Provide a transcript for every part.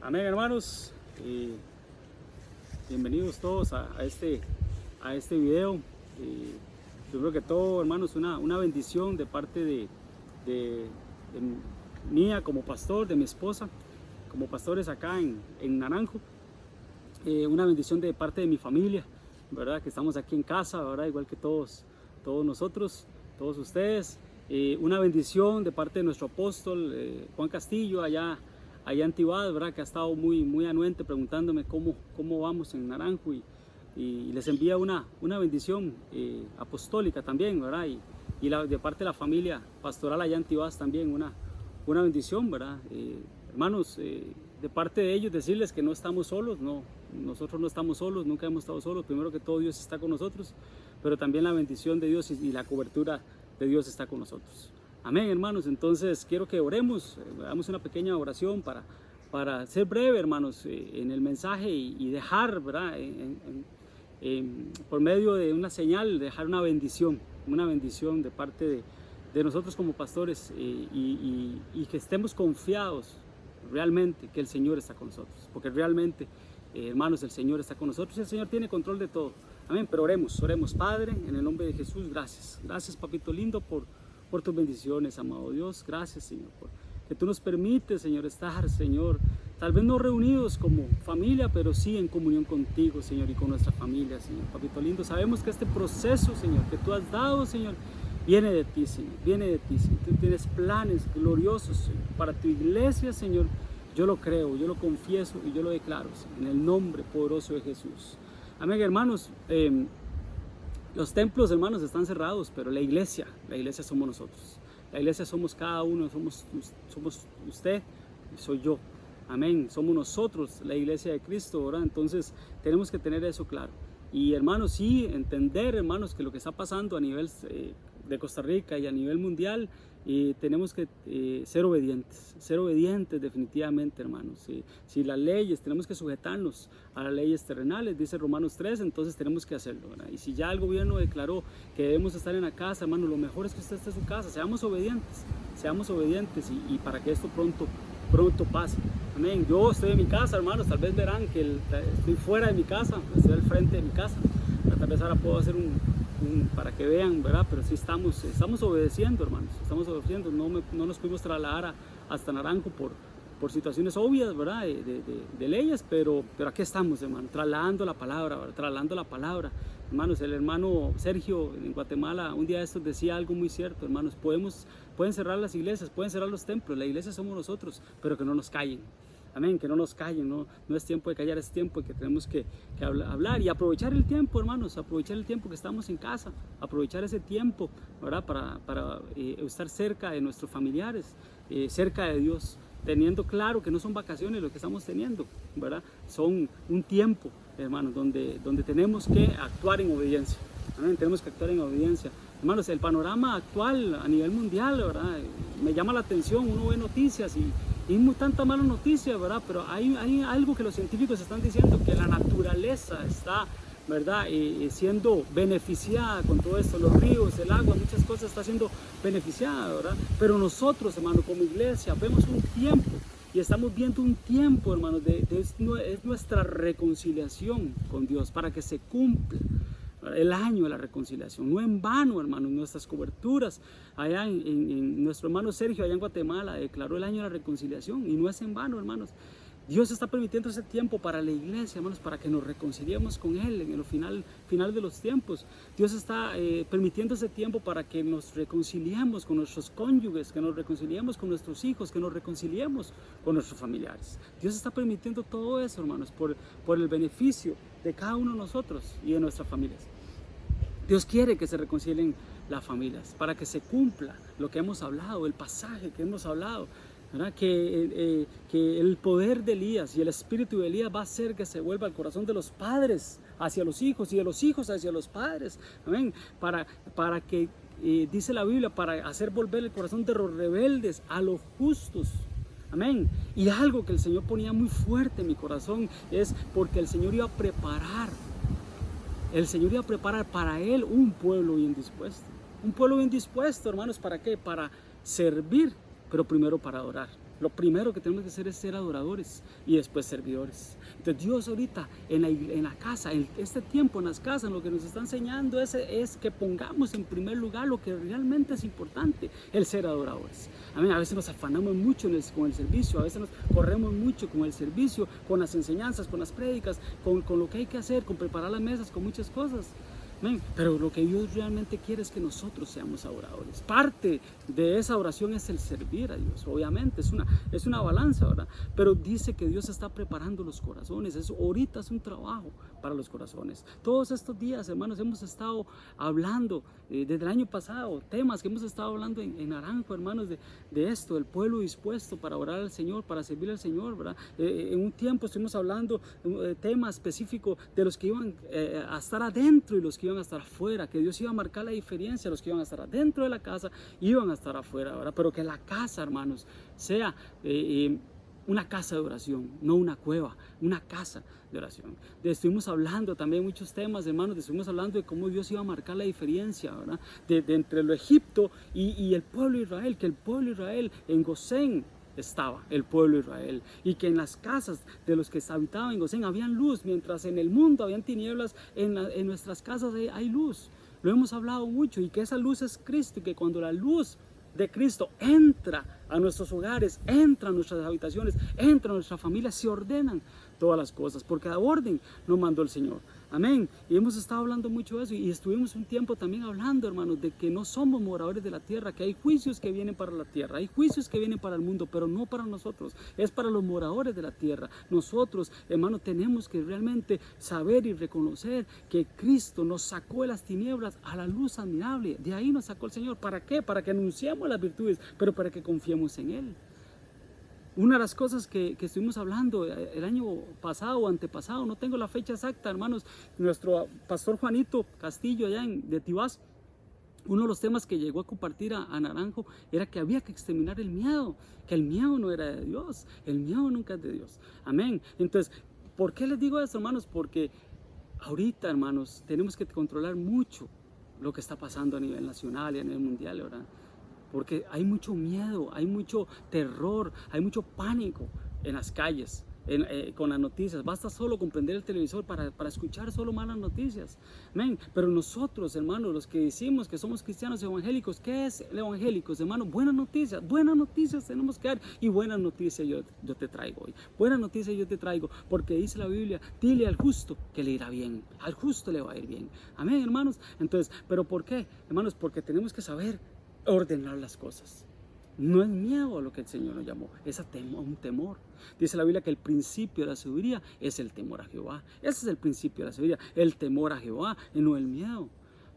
Amén, hermanos. Bienvenidos todos a este video. Primero que todo, hermanos, una bendición de parte de mía como pastor, de mi esposa, como pastores acá en Naranjo. Una bendición de parte de mi familia, ¿verdad? Que estamos aquí en casa, ¿verdad? Igual que todos nosotros, todos ustedes. Una bendición de parte de nuestro apóstol Juan Castillo allá en Tibás, ¿verdad? Que ha estado muy anuente preguntándome cómo vamos en Naranjo y les envía una bendición apostólica también, ¿verdad? Y de parte de la familia pastoral allá en Tibás también una bendición, ¿verdad? Hermanos, de parte de ellos decirles que no estamos solos, nosotros no estamos solos, nunca hemos estado solos. Primero que todo, Dios está con nosotros, pero también la bendición de Dios y la cobertura de Dios está con nosotros. Amén, hermanos. Entonces quiero que oremos, hagamos una pequeña oración para ser breve, hermanos, en el mensaje y dejar, ¿verdad? Por medio de una señal, dejar una bendición de parte de nosotros como pastores, y que estemos confiados realmente que el Señor está con nosotros, porque realmente, hermanos, el Señor está con nosotros y el Señor tiene control de todo. Amén. Pero oremos, Padre, en el nombre de Jesús. Gracias, papito lindo, por tus bendiciones, amado Dios. Gracias, Señor, que tú nos permites, Señor, estar, Señor, tal vez no reunidos como familia, pero sí en comunión contigo, Señor, y con nuestra familia, Señor. Papito lindo, sabemos que este proceso, Señor, que tú has dado, Señor, viene de ti, Señor, viene de ti, Señor. Tú tienes planes gloriosos, Señor, para tu iglesia, Señor. Yo lo creo, yo lo confieso y yo lo declaro, Señor, en el nombre poderoso de Jesús. Amén, hermanos. Los templos, hermanos, están cerrados, pero la iglesia somos nosotros. La iglesia somos cada uno, somos usted y soy yo. Amén. Somos nosotros, la iglesia de Cristo, ¿verdad? Entonces tenemos que tener eso claro. Y hermanos, sí, entender, hermanos, que lo que está pasando a nivel de Costa Rica y a nivel mundial, tenemos que ser obedientes definitivamente, hermanos. Si las leyes, tenemos que sujetarnos a las leyes terrenales, dice Romanos 3, entonces tenemos que hacerlo, ¿verdad? Y si ya el gobierno declaró que debemos estar en la casa, hermanos, lo mejor es que usted esté en su casa. Seamos obedientes y para que esto pronto pase. Amén. Yo estoy en mi casa, hermanos. Tal vez verán que estoy fuera de mi casa, estoy al frente de mi casa. Tal vez ahora puedo hacer para que vean, ¿verdad? Pero sí estamos obedeciendo, hermanos. Estamos obedeciendo. No nos pudimos trasladar hasta Naranjo por situaciones obvias, ¿verdad? De leyes, pero aquí estamos, hermano, trasladando la palabra, ¿verdad? Trasladando la palabra. Hermanos, el hermano Sergio en Guatemala un día de estos decía algo muy cierto, hermanos. Pueden cerrar las iglesias, pueden cerrar los templos, la iglesia somos nosotros, pero que no nos callen. Amén, que no nos callen, no es tiempo de callar, es tiempo de que tenemos que hablar y aprovechar el tiempo, hermanos, aprovechar el tiempo que estamos en casa, aprovechar ese tiempo, ¿verdad? Para estar cerca de nuestros familiares, cerca de Dios, teniendo claro que no son vacaciones lo que estamos teniendo, ¿verdad? Son un tiempo, hermanos, donde tenemos que actuar en obediencia. Amén, tenemos que actuar en obediencia. Hermanos, el panorama actual a nivel mundial, ¿verdad? Me llama la atención, uno ve noticias y tanta mala noticia, ¿verdad? Pero hay algo que los científicos están diciendo, que la naturaleza está, ¿verdad? Siendo beneficiada con todo esto, los ríos, el agua, muchas cosas está siendo beneficiada, ¿verdad? Pero nosotros, hermano, como iglesia, vemos un tiempo y estamos viendo un tiempo, hermano, es nuestra reconciliación con Dios para que se cumpla el año de la reconciliación. No en vano, hermanos, nuestras coberturas allá en nuestro hermano Sergio allá en Guatemala declaró el año de la reconciliación, y no es en vano, hermanos. Dios está permitiendo ese tiempo para la iglesia, hermanos, para que nos reconciliemos con Él en el final de los tiempos. Dios está permitiendo ese tiempo para que nos reconciliemos con nuestros cónyuges, que nos reconciliemos con nuestros hijos, que nos reconciliemos con nuestros familiares. Dios está permitiendo todo eso, hermanos, por el beneficio de cada uno de nosotros y de nuestras familias. Dios quiere que se reconcilien las familias, para que se cumpla lo que hemos hablado, el pasaje que hemos hablado, ¿verdad? Que el poder de Elías y el espíritu de Elías va a hacer que se vuelva el corazón de los padres hacia los hijos y de los hijos hacia los padres. Amén. Para que, dice la Biblia, para hacer volver el corazón de los rebeldes a los justos. Amén. Y algo que el Señor ponía muy fuerte en mi corazón es porque el Señor iba a preparar para Él un pueblo bien dispuesto. Un pueblo bien dispuesto, hermanos, ¿para qué? Para servir, pero primero para adorar. Lo primero que tenemos que hacer es ser adoradores y después servidores. Entonces Dios ahorita en la casa, en este tiempo en las casas, lo que nos está enseñando es que pongamos en primer lugar lo que realmente es importante, el ser adoradores. Amén. A veces nos afanamos mucho con el servicio, a veces nos corremos mucho con el servicio, con las enseñanzas, con las prédicas, con lo que hay que hacer, con preparar las mesas, con muchas cosas. Amén. Pero lo que Dios realmente quiere es que nosotros seamos adoradores. Parte de esa oración es el servir a Dios, obviamente, es una balanza, ¿verdad? Pero dice que Dios está preparando los corazones. Ahorita es un trabajo para los corazones. Todos estos días, hermanos, hemos estado hablando, desde el año pasado, temas que hemos estado hablando en Naranjo, hermanos, de esto, del pueblo dispuesto para orar al Señor, para servir al Señor, ¿verdad? En un tiempo estuvimos hablando de temas específicos de los que iban a estar adentro y los que iban a estar afuera, que Dios iba a marcar la diferencia. Los que iban a estar adentro de la casa iban a estar afuera, ¿verdad? Pero que la casa, hermanos, sea una casa de oración, no una cueva, una casa de oración. Estuvimos hablando también muchos temas, hermanos, estuvimos hablando de cómo Dios iba a marcar la diferencia, ¿verdad? De entre lo Egipto y el pueblo de Israel, que el pueblo de Israel en Gosén estaba el pueblo de Israel, y que en las casas de los que habitaban en Gosén habían luz, mientras en el mundo habían tinieblas, en nuestras casas hay luz. Lo hemos hablado mucho, y que esa luz es Cristo, y que cuando la luz de Cristo entra a nuestros hogares, entra a nuestras habitaciones, entra a nuestra familia, se ordenan todas las cosas, porque a orden nos mandó el Señor. Amén. Y hemos estado hablando mucho de eso, y estuvimos un tiempo también hablando, hermanos, de que no somos moradores de la tierra, que hay juicios que vienen para la tierra, hay juicios que vienen para el mundo, pero no para nosotros, es para los moradores de la tierra. Nosotros, hermanos, tenemos que realmente saber y reconocer que Cristo nos sacó de las tinieblas a la luz admirable. De ahí nos sacó el Señor. ¿Para qué? Para que anunciemos las virtudes, pero para que confiemos en Él. Una de las cosas que estuvimos hablando el año pasado o antepasado, no tengo la fecha exacta, hermanos, nuestro pastor Juanito Castillo allá de Tibás, uno de los temas que llegó a compartir a Naranjo era que había que exterminar el miedo, que el miedo no era de Dios, el miedo nunca es de Dios. Amén. Entonces, ¿por qué les digo esto, hermanos? Porque ahorita, hermanos, tenemos que controlar mucho lo que está pasando a nivel nacional y a nivel mundial, ¿verdad? Porque hay mucho miedo, hay mucho terror, hay mucho pánico en las calles, con las noticias. Basta solo con prender el televisor para escuchar solo malas noticias. Amén. Pero nosotros, hermanos, los que decimos que somos cristianos evangélicos, ¿qué es el evangélicos, hermanos? Buenas noticias tenemos que dar. Y buenas noticias yo te traigo hoy. Buenas noticias yo te traigo, porque dice la Biblia, dile al justo que le irá bien. Al justo le va a ir bien. Amén, hermanos. Entonces, ¿pero por qué? Hermanos, porque tenemos que saber ordenar las cosas. No es miedo a lo que el Señor nos llamó, es un temor. Dice la Biblia que el principio de la sabiduría es el temor a Jehová. Ese es el principio de la sabiduría, el temor a Jehová, y no el miedo.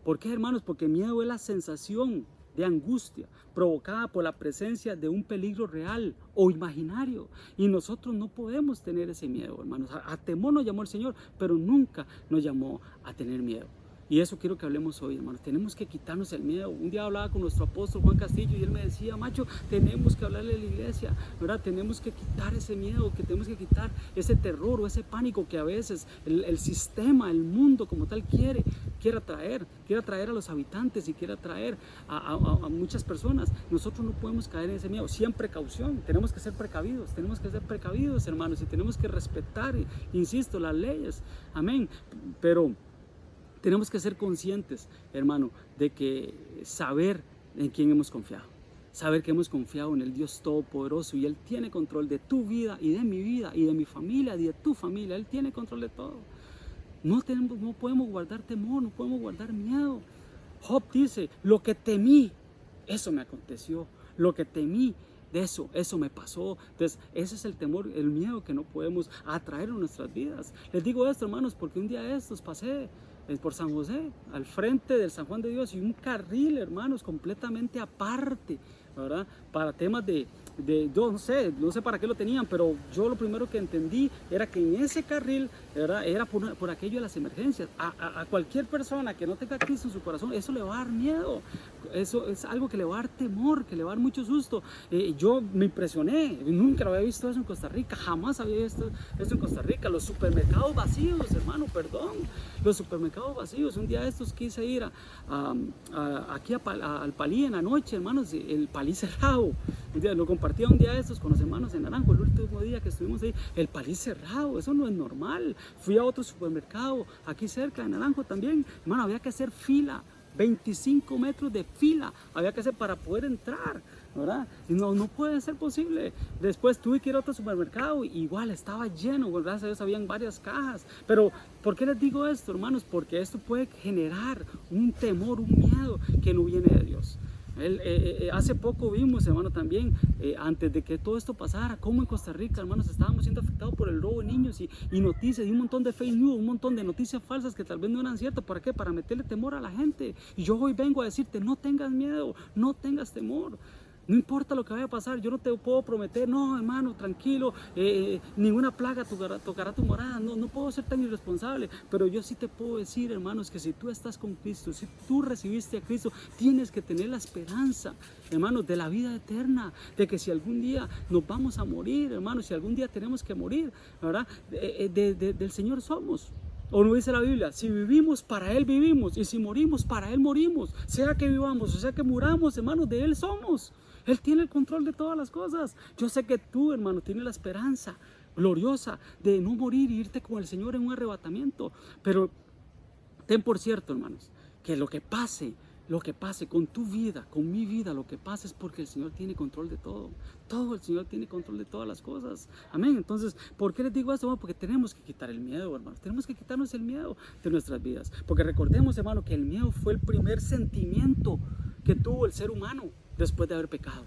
¿Por qué, hermanos? Porque miedo es la sensación de angustia provocada por la presencia de un peligro real o imaginario, y nosotros no podemos tener ese miedo, hermanos. A temor nos llamó el Señor, pero nunca nos llamó a tener miedo. Y eso quiero que hablemos hoy, hermanos. Tenemos que quitarnos el miedo. Un día hablaba con nuestro apóstol Juan Castillo y él me decía, Macho, tenemos que hablarle a la iglesia, ¿verdad? Tenemos que quitar ese miedo, que tenemos que quitar ese terror o ese pánico que a veces el sistema, el mundo como tal quiere atraer a los habitantes y quiere atraer a muchas personas. Nosotros no podemos caer en ese miedo. Sin precaución, tenemos que ser precavidos, hermanos, y tenemos que respetar, insisto, las leyes. Amén. Pero tenemos que ser conscientes, hermano, de que saber en quién hemos confiado. Saber que hemos confiado en el Dios Todopoderoso, y Él tiene control de tu vida y de mi vida y de mi familia y de tu familia. Él tiene control de todo. No podemos guardar temor, no podemos guardar miedo. Job dice, lo que temí, eso me aconteció. Lo que temí, de eso me pasó. Entonces, ese es el temor, el miedo que no podemos atraer en nuestras vidas. Les digo esto, hermanos, porque un día de estos pasé por San José, al frente del San Juan de Dios, y un carril, hermanos, completamente aparte, ¿verdad? Para temas yo no sé para qué lo tenían, pero yo lo primero que entendí era que en ese carril, ¿verdad?, era por aquello de las emergencias. A cualquier persona que no tenga Cristo en su corazón, eso le va a dar miedo, eso es algo que le va a dar temor, que le va a dar mucho susto. Yo me impresioné, nunca lo había visto eso en Costa Rica, jamás había visto eso en Costa Rica. Los supermercados vacíos, hermano, perdón, los supermercados vacíos. Un día de estos quise ir aquí al Palí en la noche, hermanos, el Palí cerrado. Un día lo compartí compartía un día de estos con los hermanos en Naranjo, el último día que estuvimos ahí, el país cerrado, eso no es normal. Fui a otro supermercado, aquí cerca de Naranjo también, hermano, había que hacer fila, 25 metros de fila había que hacer para poder entrar, ¿verdad? Y no puede ser posible. Después tuve que ir a otro supermercado, igual estaba lleno, gracias a Dios habían varias cajas. Pero, ¿por qué les digo esto, hermanos? Porque esto puede generar un temor, un miedo que no viene de Dios. Hace poco vimos, hermano, también, antes de que todo esto pasara, cómo en Costa Rica, hermanos, estábamos siendo afectados por el robo de niños y noticias, y un montón de fake news, un montón de noticias falsas que tal vez no eran ciertas. ¿Para qué? Para meterle temor a la gente. Y yo hoy vengo a decirte, no tengas miedo, no tengas temor. No importa lo que vaya a pasar, yo no te puedo prometer, no, hermano, tranquilo, ninguna plaga tocará tu morada. No puedo ser tan irresponsable, pero yo sí te puedo decir, hermanos, que si tú estás con Cristo, si tú recibiste a Cristo, tienes que tener la esperanza, hermanos, de la vida eterna, de que si algún día nos vamos a morir, hermanos, si algún día tenemos que morir, ¿verdad? Del Señor somos. ¿O no dice la Biblia? Si vivimos, para Él vivimos, y si morimos, para Él morimos. Sea que vivamos o sea que muramos, hermanos, de Él somos. Él tiene el control de todas las cosas. Yo sé que tú, hermano, tienes la esperanza gloriosa de no morir y irte con el Señor en un arrebatamiento. Pero ten por cierto, hermanos, que lo que pase con tu vida, con mi vida, lo que pase es porque el Señor tiene control de todo. Todo el Señor tiene control de todas las cosas. Amén. Entonces, ¿por qué les digo esto? Bueno, porque tenemos que quitar el miedo, hermanos. Tenemos que quitarnos el miedo de nuestras vidas. Porque recordemos, hermano, que el miedo fue el primer sentimiento que tuvo el ser humano después de haber pecado.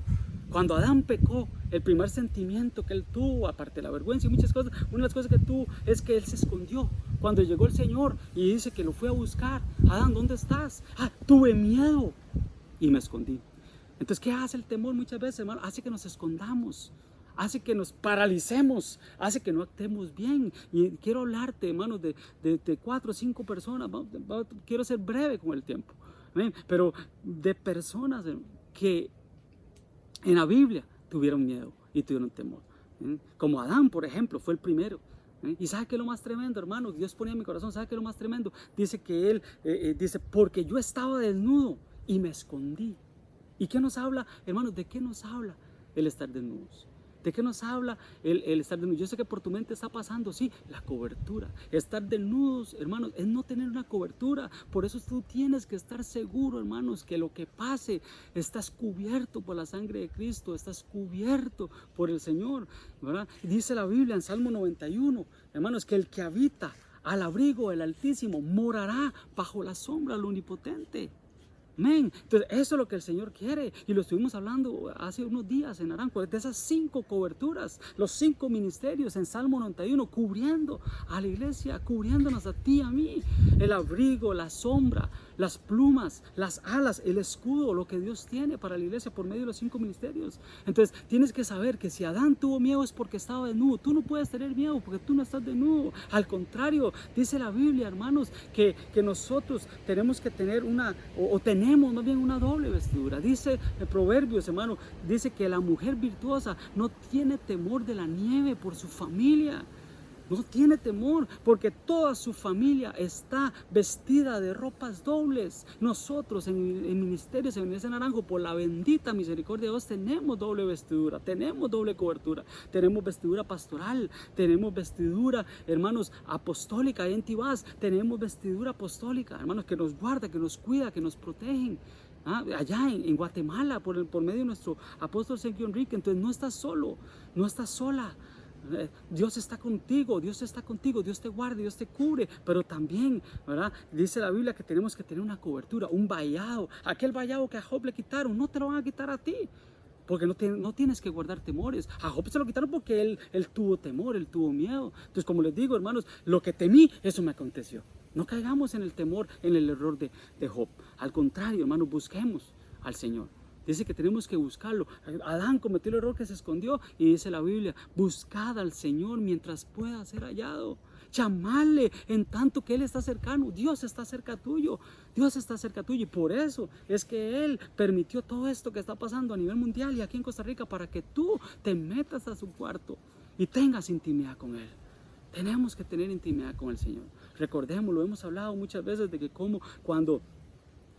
Cuando Adán pecó, el primer sentimiento que él tuvo, aparte de la vergüenza y muchas cosas, una de las cosas que tuvo es que él se escondió. Cuando llegó el Señor y dice que lo fue a buscar, Adán, ¿dónde estás? Tuve miedo y me escondí. Entonces, ¿qué hace el temor muchas veces, hermano? Hace que nos escondamos, hace que nos paralicemos, hace que no actuemos bien. Y quiero hablarte, hermano, de 4 o 5 personas. Quiero ser breve con el tiempo, ¿ven? Pero de personas que en la Biblia tuvieron miedo y tuvieron temor. Como Adán, por ejemplo, fue el primero. Y ¿sabe qué es lo más tremendo, hermano? Dios ponía en mi corazón, ¿sabe qué es lo más tremendo? Dice que él, dice, porque yo estaba desnudo y me escondí. ¿Y qué nos habla, hermanos? ¿De qué nos habla el estar desnudos? ¿De qué nos habla el estar desnudos? Yo sé que por tu mente está pasando, sí, la cobertura. Estar desnudos, hermanos, es no tener una cobertura. Por eso tú tienes que estar seguro, hermanos, que lo que pase, estás cubierto por la sangre de Cristo, estás cubierto por el Señor, ¿verdad? Dice la Biblia en Salmo 91, hermanos, que el que habita al abrigo del Altísimo morará bajo la sombra del Omnipotente. Amén. Entonces, eso es lo que el Señor quiere. Y lo estuvimos hablando hace unos días en Naranjo, de esas 5 coberturas, los 5 ministerios en Salmo 91, cubriendo a la iglesia, cubriéndonos a ti, a mí. El abrigo, la sombra, las plumas, las alas, el escudo, lo que Dios tiene para la iglesia por medio de los 5 ministerios. Entonces, tienes que saber que si Adán tuvo miedo es porque estaba desnudo. Tú no puedes tener miedo porque tú no estás desnudo. Al contrario, dice la Biblia, hermanos, que nosotros tenemos que tener tenemos más bien una doble vestidura. Dice el Proverbios, hermano, dice que la mujer virtuosa no tiene temor de la nieve por su familia. No tiene temor porque toda su familia está vestida de ropas dobles. Nosotros en ministerios, en Iglesia Naranjo, por la bendita misericordia de Dios, tenemos doble vestidura, tenemos doble cobertura, tenemos vestidura pastoral, tenemos vestidura, hermanos, apostólica. En Tibás tenemos vestidura apostólica, hermanos, que nos guarda, que nos cuida, que nos protegen. Allá en Guatemala, por medio de nuestro apóstol Sergio Enrique. Entonces no estás solo, no estás sola. Dios está contigo, Dios te guarda, Dios te cubre, pero también, ¿verdad? Dice la Biblia que tenemos que tener una cobertura, un vallado. Aquel vallado que a Job le quitaron, no te lo van a quitar a ti, porque no tienes que guardar temores. A Job se lo quitaron porque él tuvo temor, él tuvo miedo. Entonces, como les digo, hermanos, lo que temí, eso me aconteció. No caigamos en el temor, en el error de Job. Al contrario, hermanos, busquemos al Señor. Dice que tenemos que buscarlo. Adán cometió el error que se escondió y dice la Biblia, buscad al Señor mientras pueda ser hallado. Llamadle en tanto que Él está cercano. Dios está cerca tuyo. Dios está cerca tuyo. Y por eso es que Él permitió todo esto que está pasando a nivel mundial y aquí en Costa Rica para que tú te metas a su cuarto y tengas intimidad con Él. Tenemos que tener intimidad con el Señor. Recordemos, lo hemos hablado muchas veces de que como cuando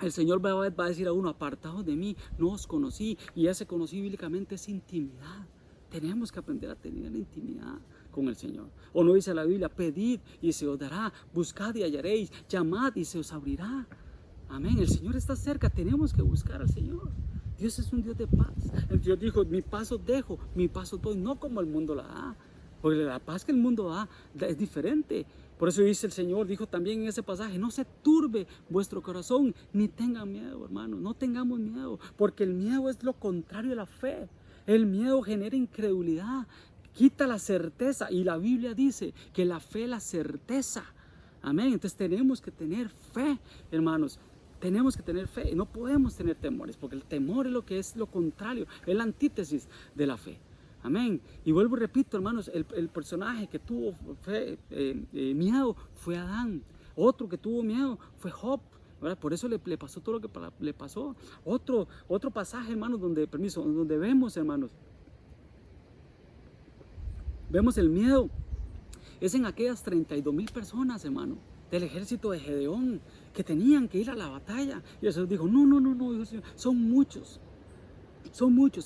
el Señor va a decir a uno, apartados de mí, no os conocí. Y ese conocí bíblicamente es intimidad. Tenemos que aprender a tener intimidad con el Señor. O no dice la Biblia, pedid y se os dará, buscad y hallaréis, llamad y se os abrirá. Amén, el Señor está cerca, tenemos que buscar al Señor. Dios es un Dios de paz. El Dios dijo, mi paz os dejo, mi paz os doy, no como el mundo la da. Porque la paz que el mundo da es diferente. Por eso dice el Señor, dijo también en ese pasaje, no se turbe vuestro corazón, ni tengan miedo, hermanos, no tengamos miedo, porque el miedo es lo contrario de la fe. El miedo genera incredulidad, quita la certeza, y la Biblia dice que la fe es la certeza. Amén, entonces tenemos que tener fe, hermanos. Tenemos que tener fe, no podemos tener temores, porque el temor es lo que es lo contrario, es la antítesis de la fe. Amén. Y vuelvo y repito, hermanos, el personaje que tuvo miedo fue Adán. Otro que tuvo miedo fue Job, ¿verdad? Por eso le pasó todo lo que le pasó. Otro pasaje, hermanos, donde vemos, hermanos, vemos el miedo. Es en aquellas 32,000 personas, hermano, del ejército de Gedeón, que tenían que ir a la batalla. Y el Señor dijo, no, Dios mío, son muchos,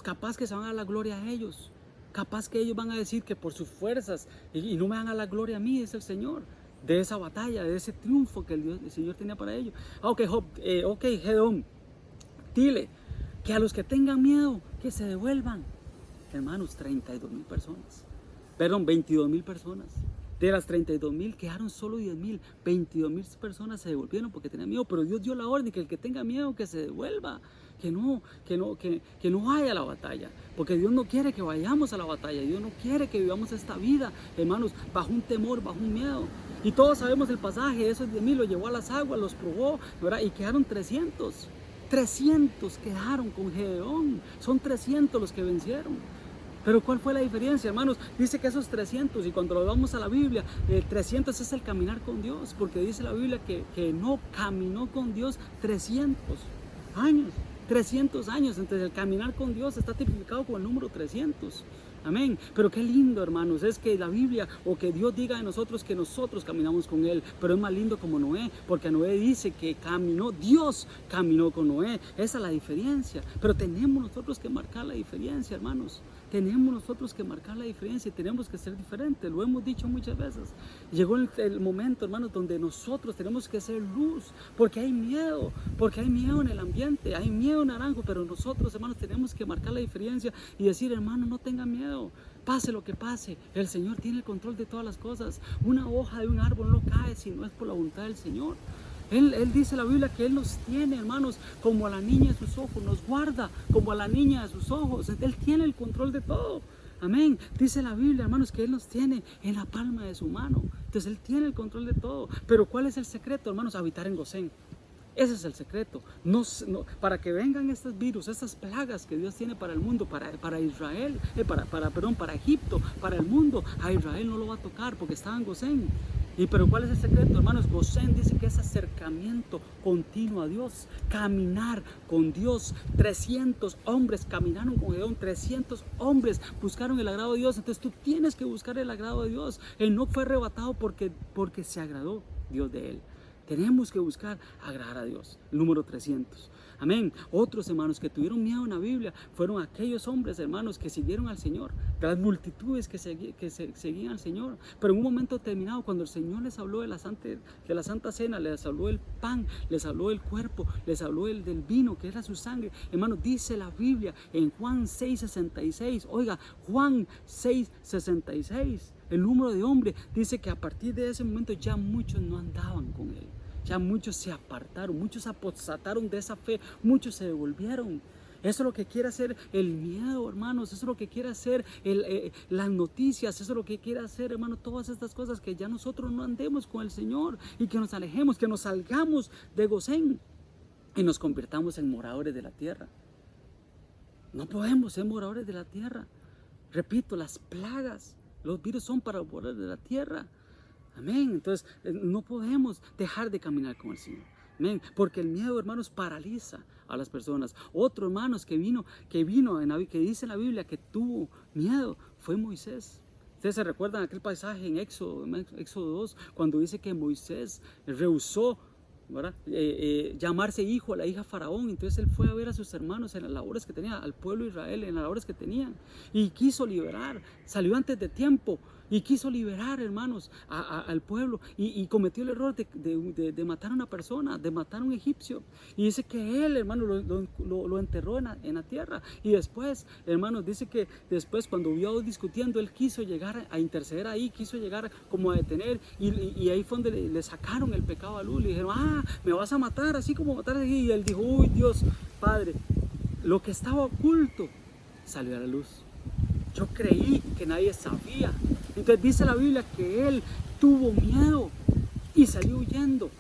capaz que se van a dar la gloria a ellos. Capaz que ellos van a decir que por sus fuerzas y no me dan a la gloria a mí, es el Señor, de esa batalla, de ese triunfo que el Señor tenía para ellos. Ok, Gedeón, dile que a los que tengan miedo, que se devuelvan. Hermanos, 32,000 personas, perdón, 22,000 personas. De las 32,000 quedaron solo 10,000. 22,000 personas se devolvieron porque tenían miedo, pero Dios dio la orden que el que tenga miedo que se devuelva, que no vaya a la batalla, porque Dios no quiere que vayamos a la batalla. Dios no quiere que vivamos esta vida, hermanos, bajo un temor, bajo un miedo. Y todos sabemos el pasaje, esos 10,000 los llevó a las aguas, los probó, ¿verdad? Y quedaron 300. 300 quedaron con Gedeón. Son 300 los que vencieron. Pero ¿cuál fue la diferencia, hermanos? Dice que esos 300, y cuando lo vamos a la Biblia, 300 es el caminar con Dios, porque dice la Biblia que no caminó con Dios 300 años. 300 años, entonces el caminar con Dios está tipificado con el número 300. Amén. Pero qué lindo, hermanos, es que la Biblia o que Dios diga de nosotros que nosotros caminamos con Él. Pero es más lindo como Noé, porque Noé dice que Dios caminó con Noé. Esa es la diferencia. Pero tenemos nosotros que marcar la diferencia, hermanos. Tenemos nosotros que marcar la diferencia y tenemos que ser diferentes. Lo hemos dicho muchas veces. Llegó el momento, hermanos, donde nosotros tenemos que ser luz, porque hay miedo en el ambiente, hay miedo naranjo, pero nosotros, hermanos, tenemos que marcar la diferencia y decir, hermano, no tenga miedo. Pase lo que pase, el Señor tiene el control de todas las cosas. Una hoja de un árbol no cae si no es por la voluntad del Señor. Él dice la Biblia que Él nos tiene, hermanos, como a la niña de sus ojos, nos guarda como a la niña de sus ojos. Él tiene el control de todo. Amén. Dice la Biblia, hermanos, que Él nos tiene en la palma de su mano. Entonces Él tiene el control de todo. Pero ¿cuál es el secreto, hermanos? Habitar en Gosén. Ese es el secreto. Para que vengan estos virus, estas plagas que Dios tiene para el mundo, para Israel, para Egipto, para el mundo, a Israel no lo va a tocar porque estaba en Gosén. Pero ¿cuál es el secreto, hermanos? Gosén dice que es acercamiento continuo a Dios, caminar con Dios. 300 hombres caminaron con Gedeón, 300 hombres buscaron el agrado de Dios. Entonces tú tienes que buscar el agrado de Dios. Él no fue arrebatado porque se agradó Dios de él. Tenemos que buscar agradar a Dios. El número 300. Amén. Otros, hermanos, que tuvieron miedo en la Biblia fueron aquellos hombres, hermanos, que siguieron al Señor. De las multitudes que seguían al Señor. Pero en un momento determinado, cuando el Señor les habló de la Santa Cena, les habló del pan, les habló del cuerpo, les habló del vino, que era su sangre. Hermanos, dice la Biblia en Juan 6:66. Oiga, Juan 6:66. El número de hombres dice que a partir de ese momento ya muchos no andaban con Él. Ya muchos se apartaron, muchos apostataron de esa fe, muchos se devolvieron. Eso es lo que quiere hacer el miedo, hermanos. Eso es lo que quiere hacer las noticias. Eso es lo que quiere hacer, hermanos, todas estas cosas, que ya nosotros no andemos con el Señor y que nos alejemos, que nos salgamos de Gosén y nos convirtamos en moradores de la tierra. No podemos ser moradores de la tierra. Repito, las plagas, los virus son para moradores de la tierra. Amén. Entonces no podemos dejar de caminar con el Señor. Amén. Porque el miedo, hermanos, paraliza a las personas. Otro, hermanos, que dice en la Biblia que tuvo miedo fue Moisés. Ustedes se recuerdan aquel pasaje en Éxodo 2, cuando dice que Moisés rehusó ¿verdad? Llamarse hijo a la hija Faraón. Entonces él fue a ver a sus hermanos en las labores que tenía, al pueblo de Israel en las labores que tenían, y quiso liberar. Salió antes de tiempo y quiso liberar, hermanos, al pueblo, y cometió el error de matar a una persona, de matar a un egipcio. Y dice que él, hermano, lo enterró en la tierra. Y después, hermanos, dice que después, cuando vio discutiendo, él quiso llegar a interceder ahí, quiso llegar como a detener, y ahí fue donde le sacaron el pecado a luz. Le dijeron: me vas a matar, así como matar. Y él dijo: uy, Dios Padre, lo que estaba oculto salió a la luz. Yo creí que nadie sabía. Entonces dice la Biblia que él tuvo miedo y salió huyendo.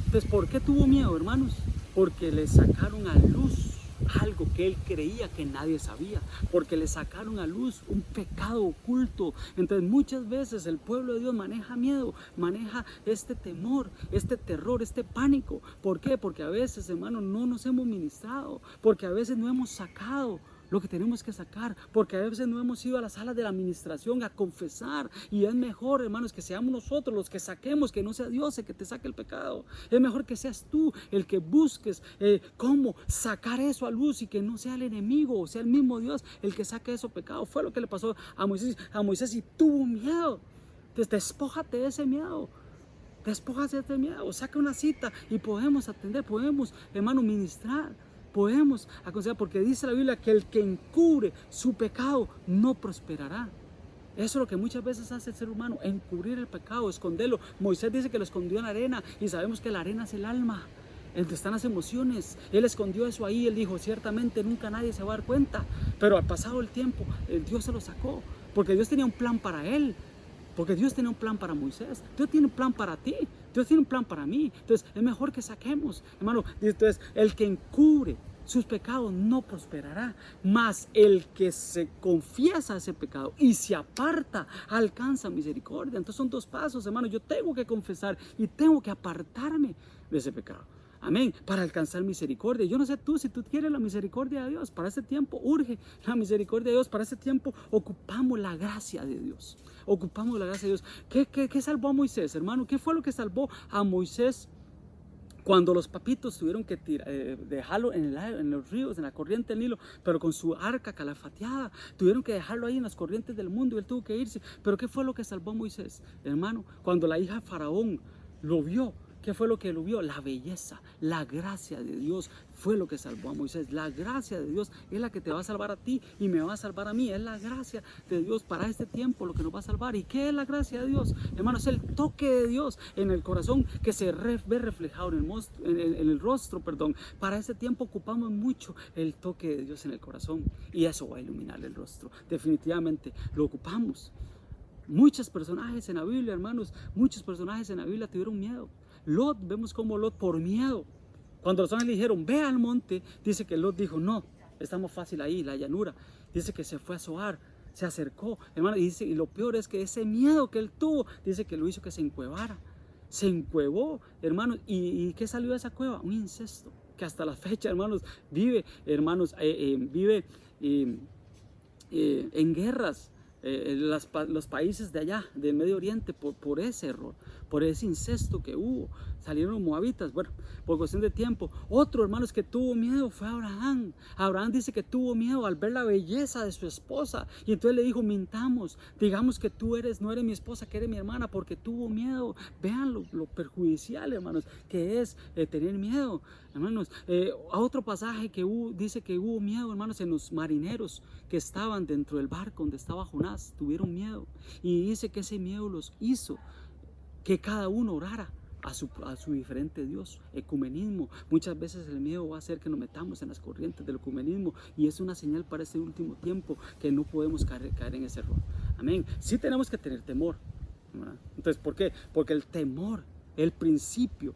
Entonces, ¿por qué tuvo miedo, hermanos? Porque le sacaron a luz algo que él creía que nadie sabía, porque le sacaron a luz un pecado oculto. Entonces muchas veces el pueblo de Dios maneja miedo, maneja este temor, este terror, este pánico. ¿Por qué? Porque a veces, hermanos, no nos hemos ministrado, porque a veces no hemos sacado lo que tenemos que sacar, porque a veces no hemos ido a las salas de la administración a confesar. Y es mejor, hermanos, que seamos nosotros los que saquemos, que no sea Dios el que te saque el pecado. Es mejor que seas tú el que busques cómo sacar eso a luz, y que no sea el enemigo o sea el mismo Dios el que saque eso pecado. Fue lo que le pasó a Moisés, y tuvo miedo. Entonces despójate de ese miedo. Despójate de ese miedo, saca una cita y podemos atender, podemos, hermano, ministrar. Podemos aconsejar, porque dice la Biblia que el que encubre su pecado no prosperará. Eso es lo que muchas veces hace el ser humano: encubrir el pecado, esconderlo. Moisés dice que lo escondió en la arena, y sabemos que la arena es el alma, donde están las emociones. Él escondió eso ahí. Él dijo: ciertamente nunca nadie se va a dar cuenta. Pero al pasado el tiempo, Dios se lo sacó, porque Dios tenía un plan para él. Porque Dios tiene un plan para Moisés. Dios tiene un plan para ti. Dios tiene un plan para mí. Entonces es mejor que saquemos, hermano. Entonces el que encubre sus pecados no prosperará, mas el que se confiesa ese pecado y se aparta alcanza misericordia. Entonces son dos pasos, hermano. Yo tengo que confesar y tengo que apartarme de ese pecado. Amén, para alcanzar misericordia. Yo no sé tú, si tú quieres la misericordia de Dios, para este tiempo urge la misericordia de Dios. Para este tiempo ocupamos la gracia de Dios. Ocupamos la gracia de Dios. ¿Qué salvó a Moisés, hermano? ¿Qué fue lo que salvó a Moisés cuando los papitos tuvieron que dejarlo en los ríos, en la corriente del Nilo, pero con su arca calafateada? Tuvieron que dejarlo ahí en las corrientes del mundo, y él tuvo que irse. Pero ¿qué fue lo que salvó a Moisés, hermano? Cuando la hija de Faraón lo vio. ¿Qué fue lo que lo vio? La belleza, la gracia de Dios fue lo que salvó a Moisés. La gracia de Dios es la que te va a salvar a ti y me va a salvar a mí. Es la gracia de Dios para este tiempo lo que nos va a salvar. ¿Y qué es la gracia de Dios? Hermano, es el toque de Dios en el corazón que se ve reflejado en el rostro. Para este tiempo ocupamos mucho el toque de Dios en el corazón, y eso va a iluminar el rostro. Definitivamente lo ocupamos. Muchos personajes en la Biblia, hermanos, muchos personajes en la Biblia tuvieron miedo. Lot, vemos como Lot, por miedo, cuando los ángeles le dijeron: ve al monte, dice que Lot dijo: no, está más fácil ahí, la llanura. Dice que se fue a Zoar, se acercó, hermano, y lo peor es que ese miedo que él tuvo, dice que lo hizo que se encuevara. Se encuevó, hermanos. ¿Y qué salió de esa cueva? Un incesto que hasta la fecha, hermanos, vive, hermanos, vive en guerras. Los países de allá, del Medio Oriente, por ese error, por ese incesto que hubo, salieron los moabitas. Bueno, por cuestión de tiempo. Otro, hermanos, que tuvo miedo fue Abraham. Abraham dice que tuvo miedo al ver la belleza de su esposa, y entonces le dijo: mintamos, digamos que tú no eres mi esposa, que eres mi hermana, porque tuvo miedo. Vean lo perjudicial, hermanos, que es tener miedo, hermanos. Otro pasaje que dice que hubo miedo, hermanos, en los marineros que estaban dentro del barco donde estaba Jonás. Tuvieron miedo, y dice que ese miedo los hizo que cada uno orara a su diferente Dios. Ecumenismo. Muchas veces el miedo va a hacer que nos metamos en las corrientes del ecumenismo, y es una señal para este último tiempo que no podemos caer en ese error. Amén. Sí tenemos que tener temor, ¿verdad? Entonces, ¿por qué? Porque el temor, el principio,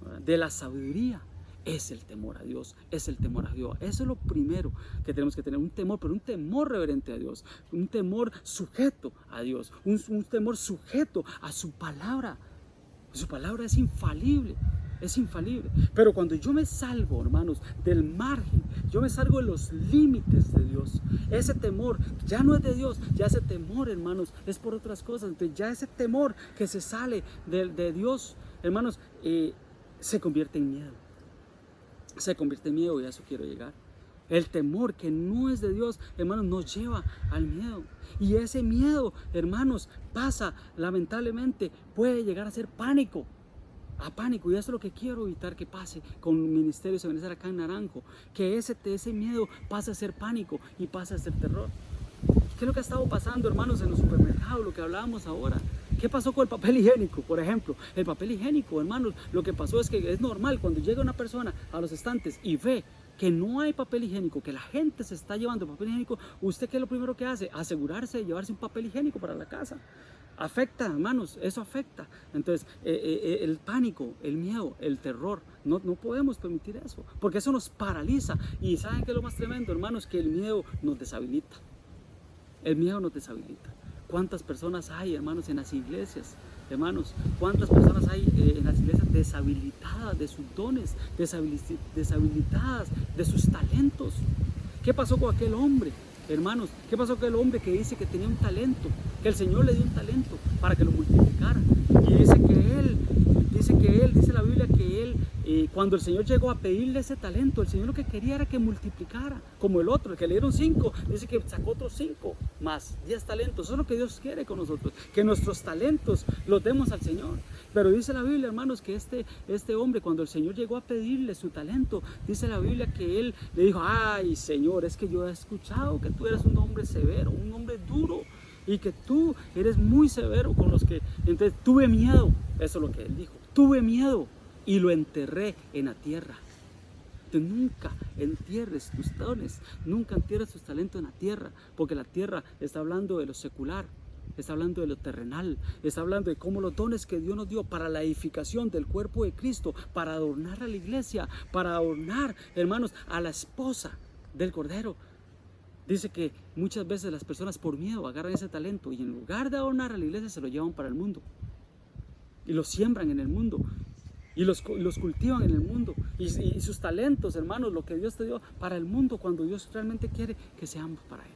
¿verdad?, de la sabiduría es el temor a Dios, es el temor a Dios. Eso es lo primero que tenemos que tener: un temor, pero un temor reverente a Dios, un temor sujeto a Dios, un temor sujeto a su palabra. Su palabra es infalible. es infalible. Pero cuando yo me salgo, hermanos, del margen, yo me salgo de los límites de Dios, ese temor ya no es de Dios, ya ese temor, hermanos, es por otras cosas. Entonces ya ese temor que se sale de Dios, hermanos, se convierte en miedo. Se convierte en miedo, y a eso quiero llegar. El temor que no es de Dios, hermanos, nos lleva al miedo. Y ese miedo, hermanos, pasa, lamentablemente, puede llegar a ser pánico. A pánico. Y eso es lo que quiero evitar que pase con Ministerios Ebenecer acá en Naranjo. Que ese miedo pase a ser pánico y pase a ser terror. ¿Qué es lo que ha estado pasando, hermanos, en los supermercados? Lo que hablábamos ahora. ¿Qué pasó con el papel higiénico? Por ejemplo, el papel higiénico, hermanos, lo que pasó es que es normal cuando llega una persona a los estantes y ve que no hay papel higiénico, que la gente se está llevando papel higiénico, ¿usted qué es lo primero que hace? Asegurarse de llevarse un papel higiénico para la casa. Afecta, hermanos, eso afecta. Entonces, el pánico, el miedo, el terror, no podemos permitir eso, porque eso nos paraliza. Y ¿saben qué es lo más tremendo, hermanos? Que el miedo nos deshabilita. El miedo nos deshabilita. ¿Cuántas personas hay, hermanos, en las iglesias? Hermanos, ¿cuántas personas hay en las iglesias deshabilitadas de sus dones, deshabilitadas de sus talentos? ¿Qué pasó con aquel hombre, hermanos? ¿Qué pasó con aquel hombre que dice que tenía un talento, que el Señor le dio un talento para que lo multiplicara? Y dice la Biblia que él, cuando el Señor llegó a pedirle ese talento, el Señor lo que quería era que multiplicara, como el otro, el que le dieron 5, dice que sacó otros 5 más, 10 talentos. Eso es lo que Dios quiere con nosotros, que nuestros talentos los demos al Señor. Pero dice la Biblia, hermanos, que este hombre, cuando el Señor llegó a pedirle su talento, dice la Biblia que él le dijo: ay, Señor, es que yo he escuchado que tú eres un hombre severo, un hombre duro, y que tú eres muy severo con los que... Entonces tuve miedo, eso es lo que él dijo, tuve miedo y lo enterré en la tierra. Entonces nunca entierres tus dones, nunca entierres tus talentos en la tierra, porque la tierra está hablando de lo secular, está hablando de lo terrenal, está hablando de cómo los dones que Dios nos dio para la edificación del cuerpo de Cristo, para adornar a la iglesia, para adornar, hermanos, a la esposa del Cordero. Dice que muchas veces las personas por miedo agarran ese talento y en lugar de adornar a la iglesia se lo llevan para el mundo y lo siembran en el mundo y los cultivan en el mundo y sus talentos, hermanos, lo que Dios te dio para el mundo, cuando Dios realmente quiere que seamos para Él,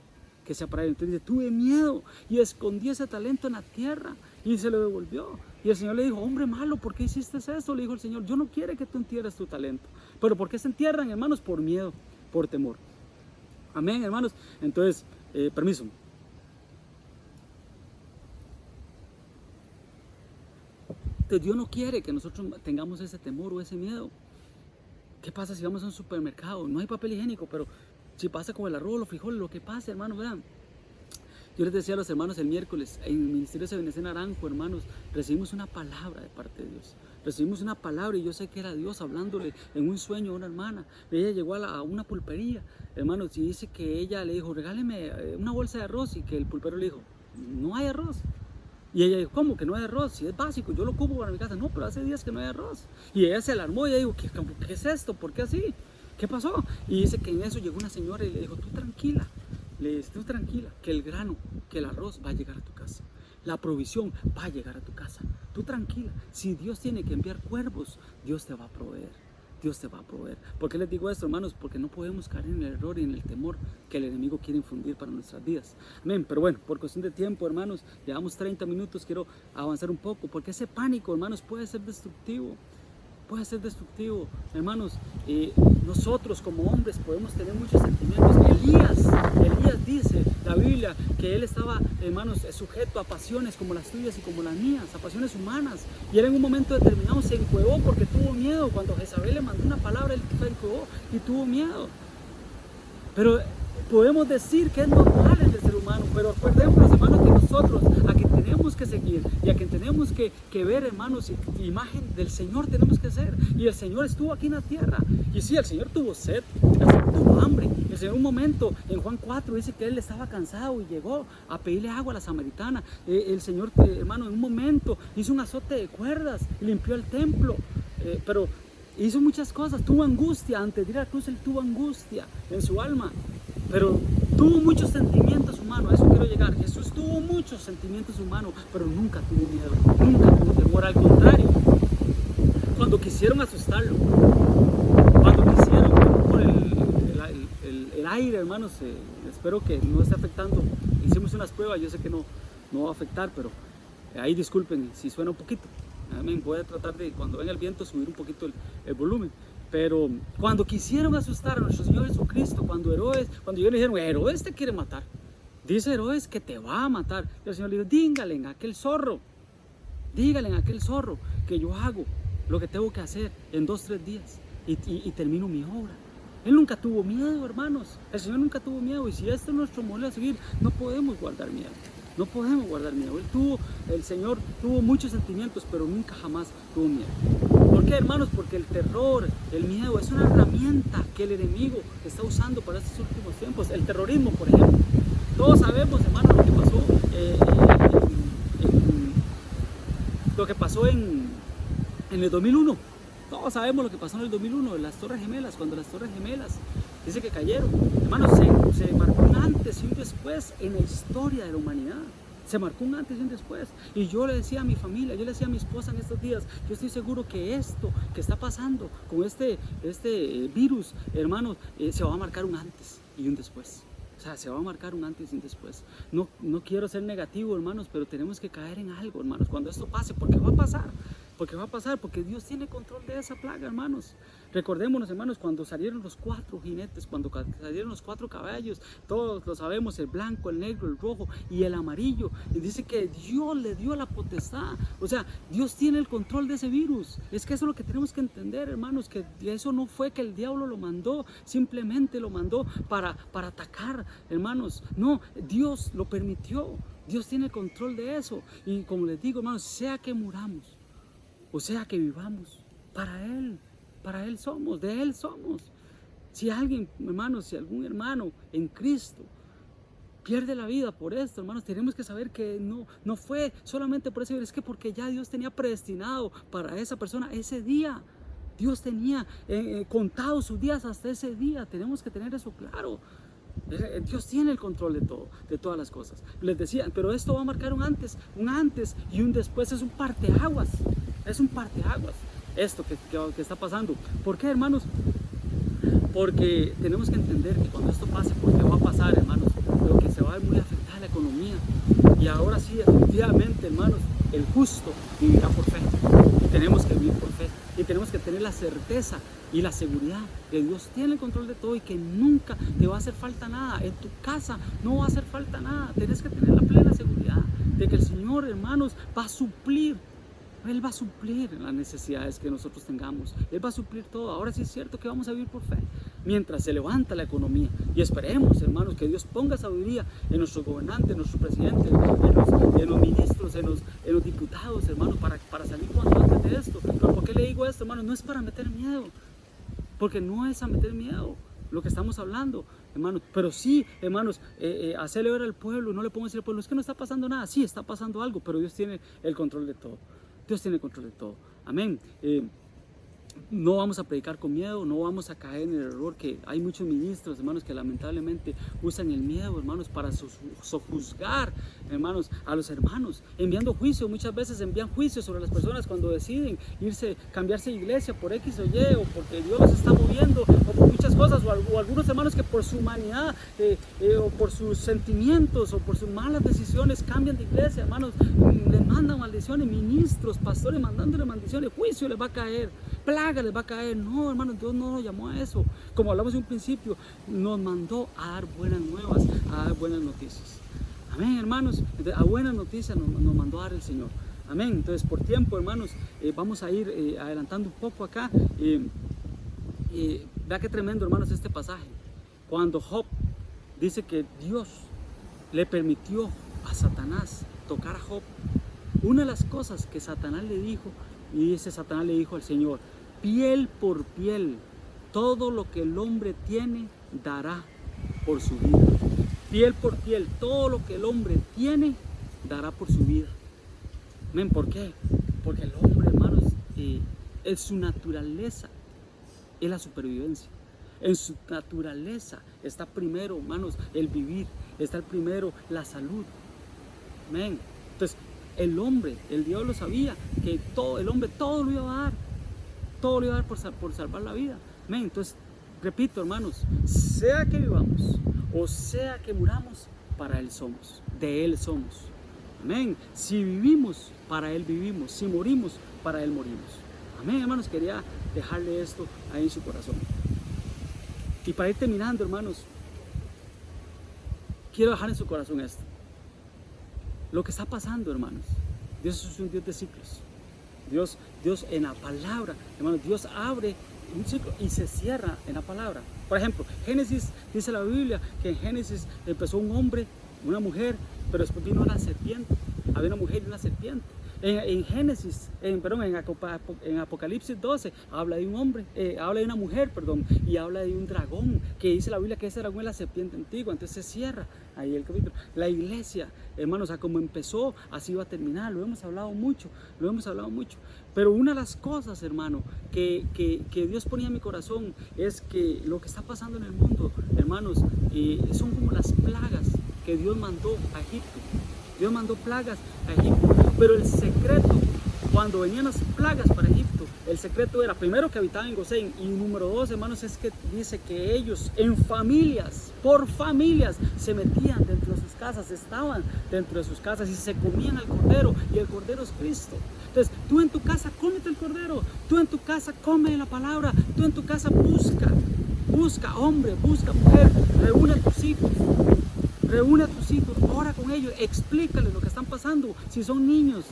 que sea para Él. Entonces dice: tuve miedo y escondí ese talento en la tierra, y se lo devolvió. Y el Señor le dijo: hombre malo, ¿por qué hiciste eso? Le dijo el Señor: yo no quiero que tú entierres tu talento. ¿Pero por qué se entierran, hermanos? Por miedo, por temor. Amén, hermanos. Entonces, permiso. Entonces, Dios no quiere que nosotros tengamos ese temor o ese miedo. ¿Qué pasa si vamos a un supermercado? No hay papel higiénico, pero si pasa con el arroz, los frijoles, lo que pase, hermanos, vean. Yo les decía a los hermanos el miércoles, en el Ministerio Ebenecer Naranjo, hermanos, recibimos una palabra de parte de Dios. Recibimos una palabra y yo sé que era Dios hablándole en un sueño a una hermana. Ella llegó a una pulpería, hermanos, y dice que ella le dijo: regáleme una bolsa de arroz, y que el pulpero le dijo: no hay arroz. Y ella dijo: ¿cómo que no hay arroz? Si es básico, yo lo ocupo para mi casa. No, pero hace días que no hay arroz. Y ella se alarmó y ella dijo: ¿qué es esto? ¿Por qué así? ¿Qué pasó? Y dice que en eso llegó una señora y le dijo: tú tranquila, que el grano, que el arroz va a llegar a tu casa. La provisión va a llegar a tu casa. Tú tranquila, si Dios tiene que enviar cuervos, Dios te va a proveer. Dios te va a proveer. ¿Por qué les digo esto, hermanos? Porque no podemos caer en el error y en el temor que el enemigo quiere infundir para nuestras vidas. Amén. Pero bueno, por cuestión de tiempo, hermanos, llevamos 30 minutos, quiero avanzar un poco, porque ese pánico, hermanos, puede ser destructivo. Puede ser destructivo, hermanos. Nosotros como hombres podemos tener muchos sentimientos. Elías dice, la Biblia, que él estaba, hermanos, sujeto a pasiones como las tuyas y como las mías, a pasiones humanas. Y él en un momento determinado se encuevó porque tuvo miedo. Cuando Jezabel le mandó una palabra, él se encuevó y tuvo miedo. Pero podemos decir que es normal en el ser humano, pero recordemos, hermanos, que nosotros a quien tenemos que seguir y a quien tenemos que ver, hermanos, imagen del Señor tenemos que ser. Y el Señor estuvo aquí en la tierra. Y sí, el Señor tuvo sed, el Señor tuvo hambre. El Señor, un momento, en Juan 4 dice que Él estaba cansado y llegó a pedirle agua a la samaritana. El Señor, hermano, en un momento hizo un azote de cuerdas y limpió el templo. Pero hizo muchas cosas, tuvo angustia. Antes de ir a la cruz, Él tuvo angustia en su alma. Pero tuvo muchos sentimientos humanos, a eso quiero llegar. Jesús tuvo muchos sentimientos humanos, pero nunca tuvo miedo, nunca tuvo temor. Al contrario, cuando quisieron asustarlo, cuando quisieron por el aire, hermanos, espero que no esté afectando. Hicimos unas pruebas, yo sé que no va a afectar, pero ahí disculpen si suena un poquito. Amén. Voy a tratar de, cuando venga el viento, subir un poquito el volumen. Pero cuando quisieron asustar a nuestro Señor Jesucristo, cuando ellos le dijeron, Herodes te quiere matar, dice Herodes que te va a matar, y el Señor le dijo, dígale a aquel zorro que yo hago lo que tengo que hacer en 2 o 3 días y termino mi obra. Él nunca tuvo miedo, hermanos. El Señor nunca tuvo miedo, y si este es nuestro modelo a seguir, no podemos guardar miedo. No podemos guardar miedo. El Señor tuvo muchos sentimientos, pero nunca jamás tuvo miedo. ¿Por qué, hermanos? Porque el terror, el miedo es una herramienta que el enemigo está usando para estos últimos tiempos. El terrorismo, por ejemplo. Todos sabemos, hermanos, lo que pasó en el 2001. Todos sabemos lo que pasó en el 2001, las Torres Gemelas, cuando las Torres Gemelas dice que cayeron. Hermanos, se marcó un antes y un después en la historia de la humanidad. Se marcó un antes y un después. Y yo le decía a mi familia, yo le decía a mi esposa en estos días, yo estoy seguro que esto que está pasando con este virus, hermanos, se va a marcar un antes y un después. O sea, se va a marcar un antes y un después. No quiero ser negativo, hermanos, pero tenemos que caer en algo, hermanos, cuando esto pase, porque va a pasar. Porque Dios tiene control de esa plaga, hermanos. Recordémonos, hermanos, cuando salieron los 4 jinetes, cuando salieron los 4 caballos, todos lo sabemos, el blanco, el negro, el rojo y el amarillo. Y dice que Dios le dio la potestad. O sea, Dios tiene el control de ese virus. Es que eso es lo que tenemos que entender, hermanos, que eso no fue que el diablo lo mandó, simplemente lo mandó para atacar, hermanos. No, Dios lo permitió. Dios tiene el control de eso. Y como les digo, hermanos, sea que muramos, o sea que vivamos, para Él somos, de Él somos. Si alguien, hermanos, si algún hermano en Cristo pierde la vida por esto, hermanos, tenemos que saber que no fue solamente por eso, es que porque ya Dios tenía predestinado para esa persona ese día. Dios tenía contado sus días hasta ese día, tenemos que tener eso claro. Dios tiene el control de todo, de todas las cosas. Les decía, pero esto va a marcar un antes y un después. Es un parteaguas. Es un parteaguas esto que está pasando. ¿Por qué, hermanos? Porque tenemos que entender que cuando esto pase, porque va a pasar, hermanos, lo que se va a ver muy afectada la economía. Y ahora sí, definitivamente, hermanos, el justo vivirá por fe. Y tenemos que vivir por fe. Y tenemos que tener la certeza y la seguridad que Dios tiene el control de todo y que nunca te va a hacer falta nada. En tu casa no va a hacer falta nada. Tienes que tener la plena seguridad de que el Señor, hermanos, va a suplir. Él va a suplir las necesidades que nosotros tengamos. Él va a suplir todo. Ahora sí es cierto que vamos a vivir por fe mientras se levanta la economía. Y esperemos, hermanos, que Dios ponga sabiduría en nuestros gobernantes, en nuestros presidentes, en los ministros, en los diputados, hermanos, para salir cuanto antes de esto. Pero ¿por qué le digo esto, hermanos? No es para meter miedo. Porque no es a meter miedo lo que estamos hablando, hermanos. Pero sí, hermanos, hacerle ver al pueblo. No le podemos decir al pueblo, es que no está pasando nada. Sí, está pasando algo, pero Dios tiene el control de todo. Dios tiene el control de todo. Amén. No vamos a predicar con miedo, no vamos a caer en el error que hay muchos ministros, hermanos, que lamentablemente usan el miedo, hermanos, para sojuzgar, hermanos, a los hermanos, enviando juicio. Muchas veces envían juicios sobre las personas cuando deciden cambiarse de iglesia por X o Y, o porque Dios los está moviendo, o por muchas cosas, o algunos hermanos que por su humanidad, o por sus sentimientos, o por sus malas decisiones cambian de iglesia, hermanos, les mandan maldiciones, ministros, pastores mandándole maldiciones, juicio les va a caer, plaga les va a caer. No, hermanos, Dios no nos llamó a eso. Como hablamos en un principio, nos mandó a dar buenas nuevas, a dar buenas noticias. Amén, hermanos. A buenas noticias nos mandó a dar el Señor. Amén. Entonces, por tiempo, hermanos, vamos a ir adelantando un poco acá. Vea qué tremendo, hermanos, este pasaje. Cuando Job dice que Dios le permitió a Satanás tocar a Job, una de las cosas que Satanás le dijo, y ese Satanás le dijo al Señor, piel por piel, todo lo que el hombre tiene dará por su vida. Piel por piel, todo lo que el hombre tiene dará por su vida. ¿Ven por qué? Porque el hombre, hermanos, en su naturaleza es la supervivencia. En su naturaleza está primero, hermanos, el vivir, está primero la salud. Amén. Entonces, el diablo sabía que el hombre todo lo iba a dar. todo le iba a dar por salvar la vida. Amén. Entonces, repito, hermanos, sea que vivamos o sea que muramos, para Él somos, de Él somos. Amén. Si vivimos, para Él vivimos. Si morimos, para Él morimos. Amén, hermanos. Quería dejarle esto ahí en su corazón. Y para ir terminando, hermanos, quiero dejar en su corazón esto. Lo que está pasando, hermanos. Dios es un Dios de ciclos. Dios en la palabra, hermanos, Dios abre un ciclo y se cierra en la palabra. Por ejemplo, Génesis, dice la Biblia que en Génesis empezó un hombre, una mujer, pero después vino una serpiente. Había una mujer y una serpiente. En Génesis, en Apocalipsis 12, habla de un hombre, habla de una mujer, y habla de un dragón, que dice la Biblia que ese dragón es la serpiente antigua. Entonces se cierra ahí el capítulo. La iglesia, hermanos, a como empezó, así va a terminar. Lo hemos hablado mucho. Pero una de las cosas, hermano, que Dios ponía en mi corazón es que lo que está pasando en el mundo, hermanos, son como las plagas que Dios mandó a Egipto. Dios mandó plagas a Egipto, pero el secreto, cuando venían las plagas para Egipto, el secreto era primero que habitaban en Gosén, y número 2, hermanos, es que dice que ellos en familias, por familias, se metían dentro de sus casas, estaban dentro de sus casas y se comían al cordero, y el cordero es Cristo. Entonces, tú en tu casa cómete el cordero, tú en tu casa come la palabra, tú en tu casa busca hombre, busca mujer, reúne a tus hijos. Ora con ellos, explícales lo que están pasando. Si son niños,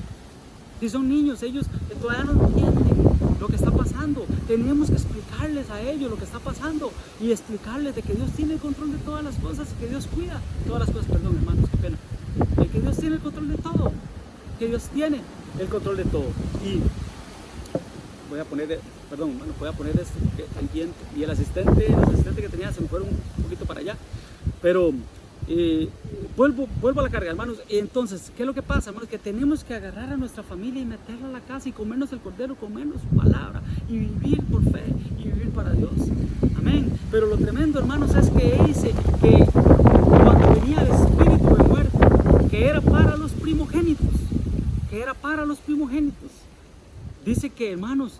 ellos todavía no entienden lo que está pasando. Tenemos que explicarles a ellos lo que está pasando y explicarles de que Dios tiene el control de todas las cosas y que Dios cuida todas las cosas. Perdón, hermanos, qué pena. Que Dios tiene el control de todo. Que Dios tiene el control de todo. Y voy a poner esto y el asistente que tenía se me fueron un poquito para allá. Pero vuelvo a la carga, hermanos. Entonces, ¿qué es lo que pasa, hermanos? Que tenemos que agarrar a nuestra familia y meterla a la casa y comernos el cordero, comernos su palabra y vivir por fe y vivir para Dios. Amén. Pero lo tremendo, hermanos, es que dice que cuando venía el espíritu de muerte, que era para los primogénitos, dice que, hermanos,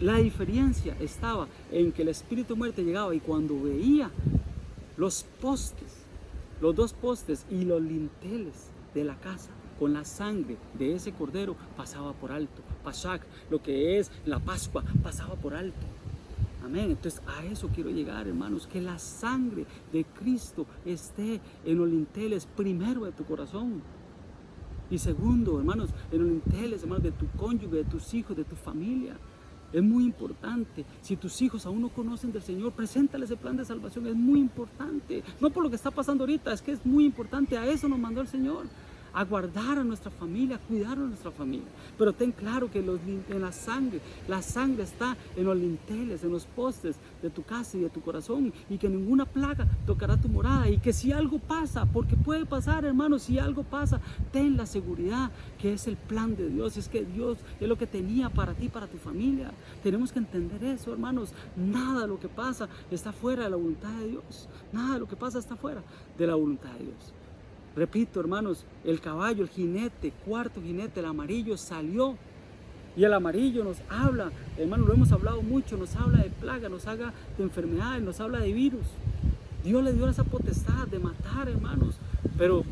la diferencia estaba en que el espíritu de muerte llegaba y cuando veía los dos postes y los linteles de la casa con la sangre de ese cordero, pasaba por alto. Pashac, lo que es la Pascua, pasaba por alto. Amén. Entonces a eso quiero llegar, hermanos, que la sangre de Cristo esté en los linteles, primero de tu corazón. Y segundo, hermanos, en los linteles, hermanos, de tu cónyuge, de tus hijos, de tu familia. Es muy importante. Si tus hijos aún no conocen del Señor, preséntales el plan de salvación. Es muy importante. No por lo que está pasando ahorita, es que es muy importante. A eso nos mandó el Señor. A guardar a nuestra familia, a cuidar a nuestra familia. Pero ten claro que en la sangre está en los linteles, en los postes de tu casa y de tu corazón. Y que ninguna plaga tocará tu morada. Y que si algo pasa, porque puede pasar, hermanos, si algo pasa, ten la seguridad que es el plan de Dios. Es que Dios es lo que tenía para ti, para tu familia. Tenemos que entender eso, hermanos. Nada de lo que pasa está fuera de la voluntad de Dios. Nada de lo que pasa está fuera de la voluntad de Dios. Repito, hermanos, el caballo, el jinete, cuarto jinete, el amarillo salió. Y el amarillo nos habla, hermanos, lo hemos hablado mucho, nos habla de plaga, nos habla de enfermedades, nos habla de virus. Dios le dio esa potestad de matar, hermanos. Pero,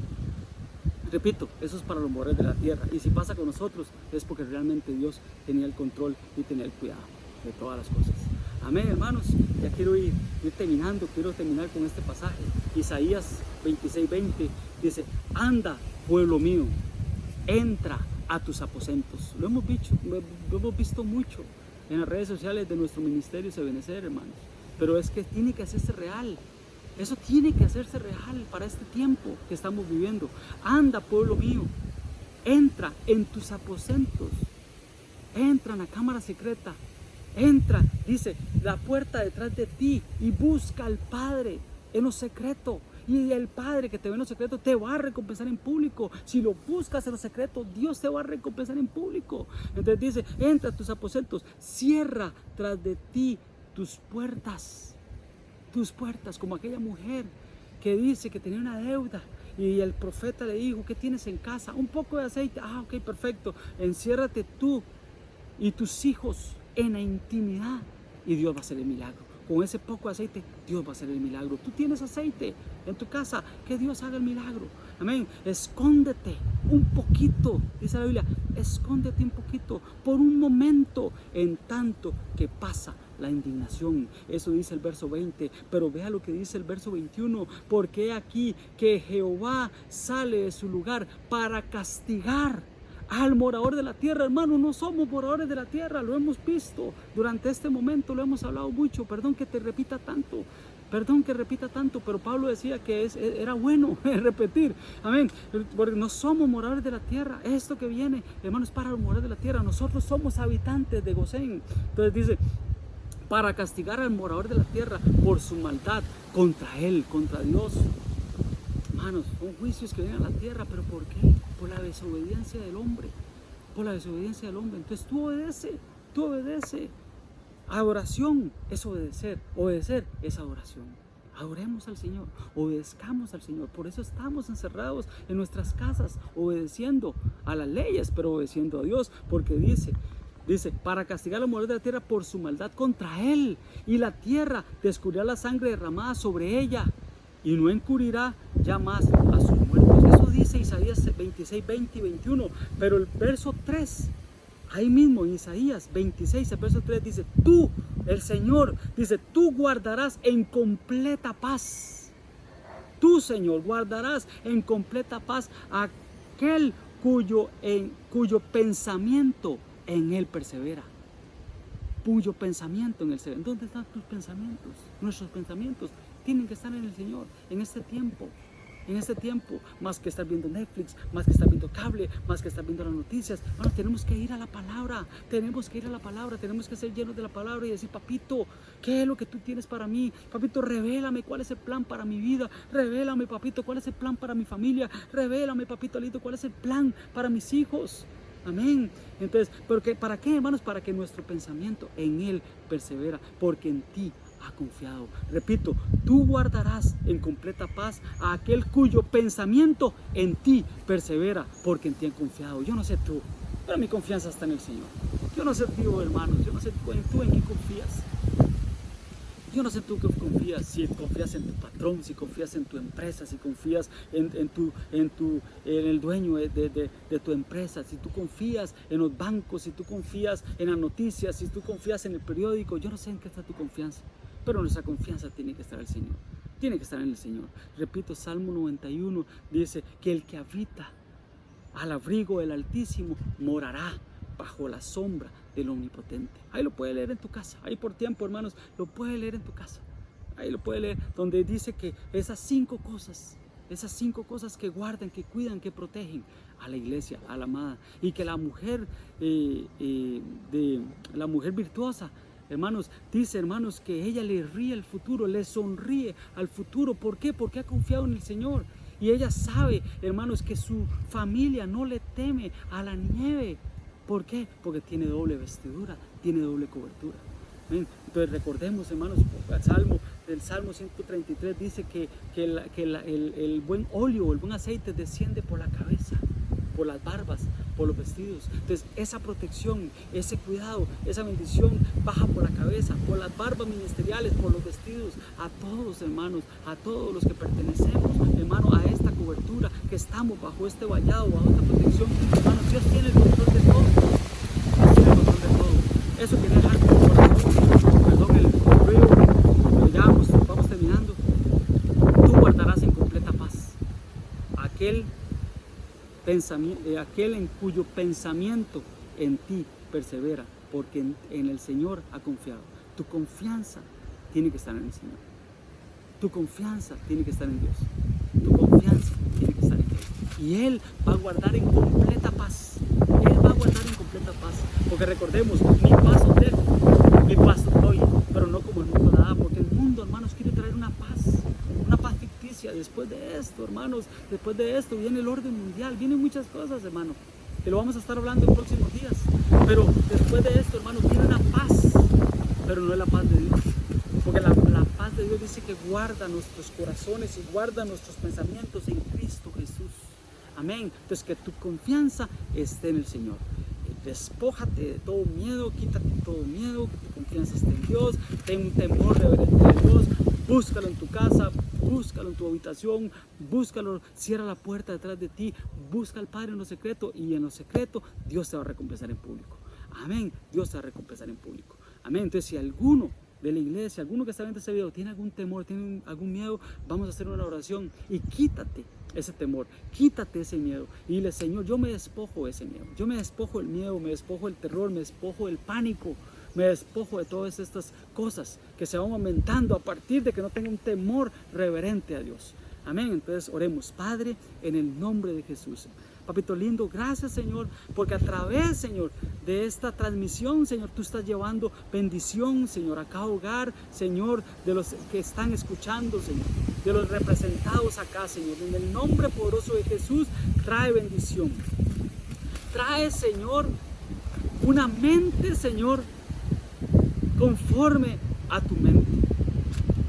repito, eso es para los moradores de la tierra. Y si pasa con nosotros, es porque realmente Dios tenía el control y tenía el cuidado de todas las cosas. Amén, hermanos. Ya quiero ir terminando, quiero terminar con este pasaje. Isaías 26:20 dice: anda, pueblo mío, entra a tus aposentos. Lo hemos visto mucho en las redes sociales de nuestro ministerio Ebenecer, hermanos. Pero es que tiene que hacerse real. Eso tiene que hacerse real para este tiempo que estamos viviendo. Anda, pueblo mío, entra en tus aposentos. Entra en la cámara secreta. Entra, dice, la puerta detrás de ti y busca al Padre en lo secreto. Y el Padre que te ve en lo secreto te va a recompensar en público. Si lo buscas en lo secreto, Dios te va a recompensar en público. Entonces dice: entra a tus aposentos, cierra tras de ti tus puertas, como aquella mujer que dice que tenía una deuda. Y el profeta le dijo: ¿qué tienes en casa? Un poco de aceite. Ok, perfecto. Enciérrate tú y tus hijos en la intimidad y Dios va a hacer el milagro. Con ese poco aceite, Dios va a hacer el milagro. Tú tienes aceite en tu casa, que Dios haga el milagro. Amén. Escóndete un poquito, dice la Biblia, escóndete un poquito por un momento en tanto que pasa la indignación. Eso dice el verso 20, pero vea lo que dice el verso 21, porque aquí que Jehová sale de su lugar para castigar al morador de la tierra. Hermano, no somos moradores de la tierra, lo hemos visto durante este momento, lo hemos hablado mucho. Perdón que te repita tanto, pero Pablo decía que era bueno repetir, amén, porque no somos moradores de la tierra. Esto que viene, hermanos, para los moradores de la tierra. Nosotros somos habitantes de Gosén. Entonces dice, para castigar al morador de la tierra por su maldad contra él, contra Dios. Hermanos, son juicios que vienen a la tierra, pero ¿por qué? Por la desobediencia del hombre, Entonces tú obedece. Adoración es obedecer es adoración. Adoremos al Señor, obedezcamos al Señor. Por eso estamos encerrados en nuestras casas, obedeciendo a las leyes, pero obedeciendo a Dios, porque dice, para castigar a los moradores de la tierra por su maldad contra él, y la tierra descubrirá la sangre derramada sobre ella, y no encubrirá ya más a sus muertos. Eso dice Isaías 26, 20 y 21. Pero el verso 3, ahí mismo en Isaías 26, el verso 3 dice, tú, el Señor, dice, tú guardarás en completa paz. Tú, Señor, guardarás en completa paz a aquel cuyo pensamiento en él persevera. Cuyo pensamiento en él persevera. ¿Dónde están tus pensamientos? Nuestros pensamientos tienen que estar en el Señor en este tiempo, más que estar viendo Netflix, más que estar viendo cable, más que estar viendo las noticias. Bueno, tenemos que ir a la palabra, tenemos que ser llenos de la palabra y decir, papito, ¿qué es lo que tú tienes para mí? Papito, revélame cuál es el plan para mi vida, revélame, papito, cuál es el plan para mi familia, revélame, papito lindo, cuál es el plan para mis hijos. Amén. Entonces, ¿para qué, hermanos? Para que nuestro pensamiento en Él persevera, porque en ti ha confiado. Repito, tú guardarás en completa paz a aquel cuyo pensamiento en ti persevera, porque en ti han confiado. Yo no sé tú, pero mi confianza está en el Señor. Yo no sé tú, hermanos, yo no sé tú en qué confías. Yo no sé tú qué confías, si confías en tu patrón, si confías en tu empresa, si confías en el dueño de tu empresa, si tú confías en los bancos, si tú confías en las noticias, si tú confías en el periódico. Yo no sé en qué está tu confianza, pero nuestra confianza tiene que estar en el Señor. Tiene que estar en el Señor. Repito, Salmo 91 dice que el que habita al abrigo del Altísimo morará bajo la sombra del Omnipotente. Ahí lo puede leer en tu casa. Ahí por tiempo, hermanos, lo puede leer en tu casa. Ahí lo puede leer, donde dice que esas cinco cosas que guardan, que cuidan, que protegen a la iglesia, a la amada, y que la mujer la mujer virtuosa, hermanos, dice, hermanos, que ella le ríe al futuro, le sonríe al futuro. ¿Por qué? Porque ha confiado en el Señor. Y ella sabe, hermanos, que su familia no le teme a la nieve. ¿Por qué? Porque tiene doble vestidura, tiene doble cobertura. Entonces recordemos, hermanos, el Salmo 133 dice que el buen óleo, el buen aceite desciende por la cabeza, por las barbas, por los vestidos. Entonces esa protección, ese cuidado, esa bendición baja por la cabeza, por las barbas ministeriales, por los vestidos, a todos, hermanos, a todos los que pertenecemos, hermano, a esta cobertura, que estamos bajo este vallado, bajo esta protección. Hermanos, Dios tiene el control de todo. Eso quería dejar como corazón. Perdón el ruido, pero ya vamos terminando. Tú guardarás en completa paz aquel en cuyo pensamiento en ti persevera, porque en el Señor ha confiado. Tu confianza tiene que estar en el Señor. Tu confianza tiene que estar en Dios. Tu confianza tiene que estar en Dios. Y Él va a guardar en completa paz. Él va a guardar en completa paz. Porque recordemos, mi paz os dejo, mi paz os doy, pero no como el mundo da. Porque el mundo, hermanos, quiere traer una paz ficticia. Después de esto, hermanos, después de esto viene el orden mundial, vienen muchas cosas, hermano, que lo vamos a estar hablando en próximos días. Pero después de esto, hermanos, viene una paz, pero no es la paz de Dios. Porque la paz de Dios dice que guarda nuestros corazones y guarda nuestros pensamientos en Cristo Jesús. Amén. Entonces, que tu confianza esté en el Señor. Despójate de todo miedo, quítate todo miedo, que tu confianza esté en Dios, ten un temor reverente de Dios, búscalo en tu casa, búscalo en tu habitación, búscalo, cierra la puerta detrás de ti, busca al Padre en lo secreto y en lo secreto Dios te va a recompensar en público. Amén, Dios te va a recompensar en público. Amén, entonces si alguno de la iglesia, alguno que está viendo este video tiene algún temor, tiene algún miedo, vamos a hacer una oración y quítate ese temor, quítate ese miedo y dile: Señor, yo me despojo de ese miedo, yo me despojo del miedo, me despojo del terror, me despojo del pánico, me despojo de todas estas cosas que se van aumentando a partir de que no tenga un temor reverente a Dios. Amén. Entonces oremos. Padre, en el nombre de Jesús. Papito lindo, gracias, Señor, porque a través, Señor, de esta transmisión, Señor, tú estás llevando bendición, Señor, a cada hogar, Señor, de los que están escuchando, Señor, de los representados acá, Señor. En el nombre poderoso de Jesús, trae bendición. Trae, Señor, una mente, Señor, conforme a tu mente.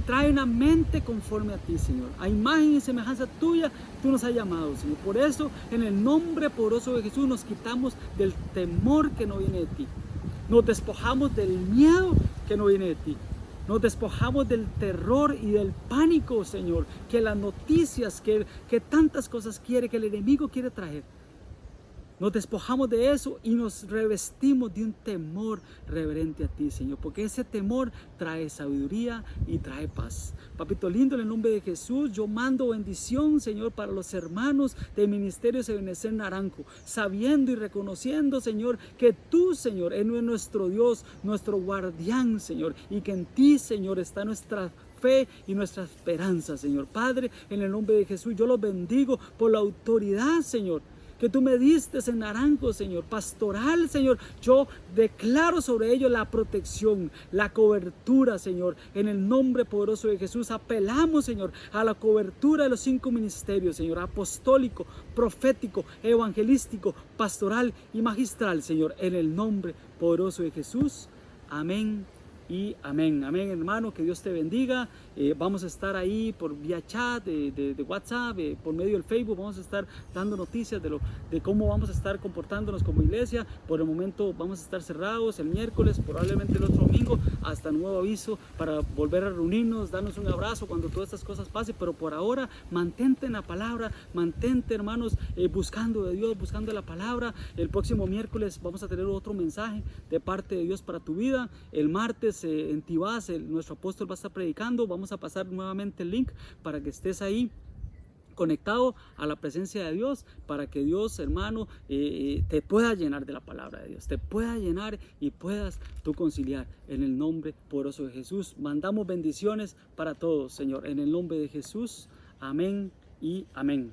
Trae una mente conforme a ti, Señor. A imagen y semejanza tuya, tú nos has llamado, Señor. Por eso, en el nombre poderoso de Jesús, nos quitamos del temor que no viene de ti. Nos despojamos del miedo que no viene de ti. Nos despojamos del terror y del pánico, Señor, que las noticias, que tantas cosas quiere, que el enemigo quiere traer. Nos despojamos de eso y nos revestimos de un temor reverente a ti, Señor, porque ese temor trae sabiduría y trae paz. Papito lindo, en el nombre de Jesús, yo mando bendición, Señor, para los hermanos del Ministerio de Ebenecer Naranjo, sabiendo y reconociendo, Señor, que tú, Señor, eres nuestro Dios, nuestro guardián, Señor, y que en ti, Señor, está nuestra fe y nuestra esperanza, Señor. Padre, en el nombre de Jesús, yo los bendigo por la autoridad, Señor, que tú me diste en Naranjo, Señor, pastoral, Señor. Yo declaro sobre ellos la protección, la cobertura, Señor, en el nombre poderoso de Jesús. Apelamos, Señor, a la cobertura de los 5 ministerios, Señor, apostólico, profético, evangelístico, pastoral y magistral, Señor, en el nombre poderoso de Jesús. Amén y amén. Amén, hermano, que Dios te bendiga. Vamos a estar ahí por vía chat, de WhatsApp, por medio del Facebook. Vamos a estar dando noticias de cómo vamos a estar comportándonos como iglesia. Por el momento vamos a estar cerrados el miércoles, probablemente el otro domingo, hasta nuevo aviso, para volver a reunirnos, darnos un abrazo cuando todas estas cosas pasen. Pero por ahora, mantente en la palabra, mantente, hermanos, buscando de Dios, buscando la palabra. El próximo miércoles vamos a tener otro mensaje de parte de Dios para tu vida. El martes en Tibás, nuestro apóstol va a estar predicando. Vamos a pasar nuevamente el link para que estés ahí conectado a la presencia de Dios, para que Dios, hermano, te pueda llenar de la palabra de Dios, te pueda llenar y puedas tú conciliar en el nombre poderoso de Jesús. Mandamos bendiciones para todos, Señor, en el nombre de Jesús. Amén y amén.